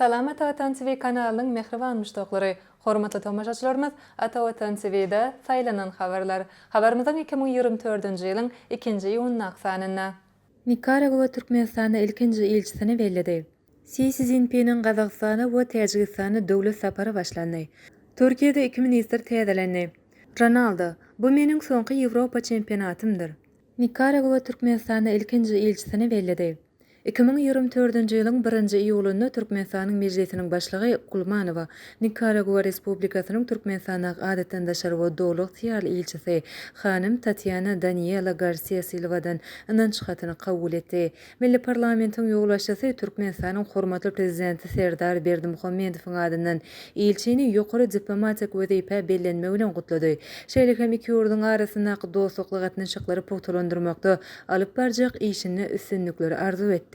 Salam Atawatan TV kanalının mehriban müştaqlary, hormatly tamaşaçylarymyz, Atawatan TV'de saýlanan habarlar. Habarymyzyň 2024-nji ýylyň 2-nji iýuny aksanyna. Nikaragua Türkmenistana ilkinji elçisini bellidi. Si Jinping'in Gazagstana we Täjikistana döwlet sapary başlandy. Türkiýede 2 minister täzelendi. Ronaldo, bu meniň soňky Ýewropa çempionatymdyr. Nikaragua Türkmenistana ilkinji elçisini bellidi. 2024-nji ýylyň 1-nji iýulynda Türkmenistanyň mejlisiniň başlygy Gulmanowa Nikaragua Respublikasynyň Türkmenistana adatyndaşar we dowluk syýaly elçisi hanym Tatiana Daniela Garcia Silvadan ynançykatyny kabul etdi. Milli parlamentiň ýoglaşçysy Türkmenistanyň hormatly prezidenti Serdar Berdimuhammedowyň adyndan elçini ýokary diplomatik wezipe bellenme bilen gutlady. Şeýle hem iki ýurduň arasyndaky dostluk gatnaşyklary pogtalandyrmakda alyp barjak işini üstünlikleri arzu etdi.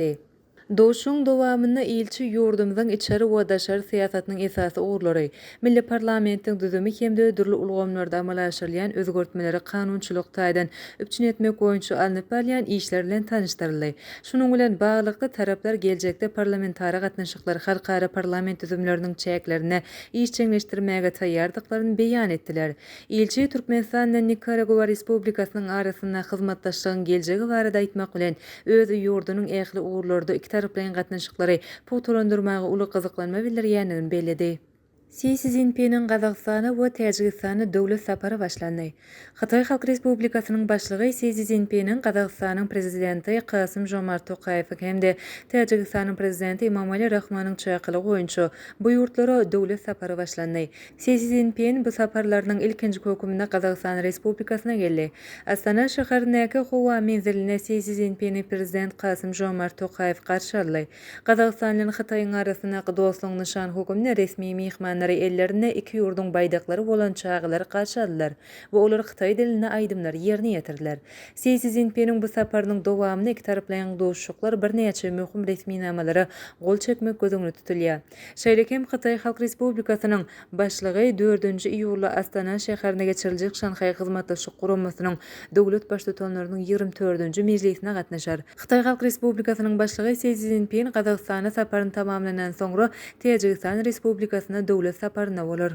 Doşuň dowamyny elçi ýurdumyzyň içeri we daşary syýasatynyň esasy uglary, milli parlamentiň düzümi hemde dürli ulgamlarda amal aşyrylýan özgertmeleri kanunçylyk taýdan üpçün etmek boýunça alınıp barýan işler bilen tanışdyryldy. Şunuň bilen bagly taraplar geljekde parlamentary gatnaşyklary halkara parlament düzümleriniň çäklerine iş çeňleşdirmäge taýýardyklaryny beýan etdiler. Elçi Türkmenistanyň Nikaragua Respublikasynyň arasynda hyzmatdaşlygyň geljegi barada aýtmak bilen öz ýurdunyň ähli uğurlarda taraplayan gatnaşyklary pogtalandyrmagy uly gyzyklanma bildirýändigini bellidi. Si Jinping'in Gazagstana we Täjikistana döwlet sapary başlandy. Hatay Halk Respublikasynyň başlygy Si Jinping'in Gazagstanyň prezidenti Kasym-Jomart Tokayew hemde Täjikistanyň prezidenti Emomali Rahmanyň çaýkylygy boýunça bu ýurtlara döwlet sapary başlandy. Si Jinping bu saparlarynyň ilkinji höküminde Gazagstан Respublikasyna geldi. Astana şäherindäki Howa menziline Si Jinping'i prezident Kasym-Jomart Tokayew garşy aldy. Gazagstан bilen Hataýyň arasyndaky dostlugyň nişan hökümine resmi mehmanlary ellerinde iki ýurduň baýdaklary bolan çağılary garşy aldylar we olar Hitaý diline aýdymlar ýerine ýetirdiler. Si Jinping'in bu saparynyň dowamyny iki taraplayan dostluklar birnäçe möhüm resmi namalary gol çekmek gözüňde tutulýar. Şeýlekem Hitaý Halk Respublikasynyň başlygy 4-nji iýulda Astana şäherine geçiriljek Şanhaý hyzmatdaşlyk guramasynyň döwlet başlyklarynyň 24-nji mejlisine gatnaşar. Hitaý Halk Respublikasynyň başlygy Si Jinping Gazagstana saparyny tamamlanan soňra Täjikistan Respublikasyna döwlet saparyna bolar.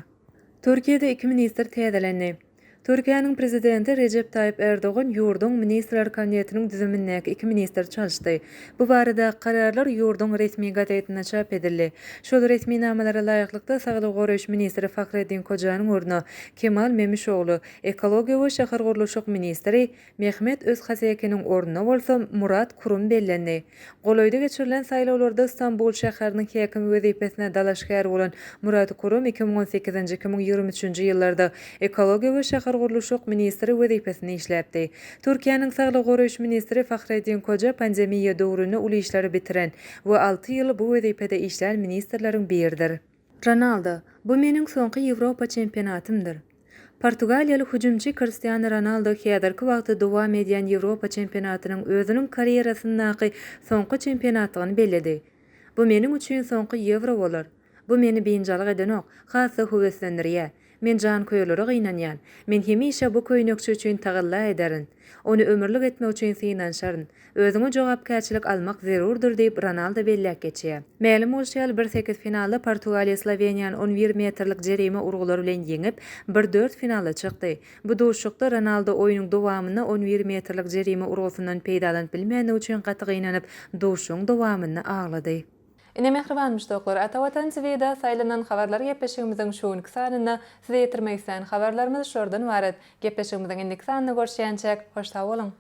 Türkiýede 2 minister täzelendi. Türkiýanyň prezidenti Recep Tayyip Erdogan ýurduň ministrler kabinetiniň düzümindäki 2 minister çalışdy. Bu barada kararlar ýurduň resmi gazetine çap edildi. Şol resmi namalara laýyklykda Saglyk goraýyş ministri Fahretdin Kojanyň ornuny Kemal Memişoglu, ekologiýa we şäher gurulşyk ministri Mehmet Özhasekiniň ornuny bolsa Murat Kurum bellendi. Golaýda geçirilen saýlawlarda Istanbul şäheriniň häkim wezipesine dalaşgär bolan Murat Kurum 2018-2023-nji ýyllarda ekologiýa we şäher gurulşyk ministri wezipesini işläpdi. Türkiýanyň Saglyk goraýyş ministri Fahretdin Koja pandemiýa döwründe uly işleri bitiren we 6 ýyl bu wezipede işlän ministrleriň biridir. Ronaldo, bu meniň soňky Ýewropa çempionatymdyr. Portugaliýaly hüjümçi Cristiano Ronaldo häzirki wagtda dowam edýän Ýewropa çempionatynyň özüniň karyerasyndaky soňky çempionatyny bellidi. Bu meniň üçin soňky Ýewro bolar. Bu meni beýinjalyk edenok, hasy höweslendirýär. Men jan köýleri gynanýan. Men hemişe bu köýnekçi üçin tagalla ederin. Onu ömürlük etmek üçin synanşaryn. Özüňe jogapkärçilik almak zerurdur diýip Ronaldo belläp geçýär. Mälim bolşýal 1-8 finalda Portugaliýa Sloveniýany 11 metrlik jerime urgulary bilen ýeňip 1-4 finalda çykdy. Bu duşukda Ronaldo oýunyň dowamyny 11 metrlik jerime urgusyndan peýdalanyp bilmänligi üçin gaty gynanyp duşuň dowamyny aglady. Ine mehriban müştaqlar, Atawatan TV'de saýlanan habarlar gepleşigimiziň şuňky sanyna size ýetirmek isleýän habarlarymyz şordan barat. Gepleşigimiziň indiki sanyna görüşýänçek hoş sag bolun.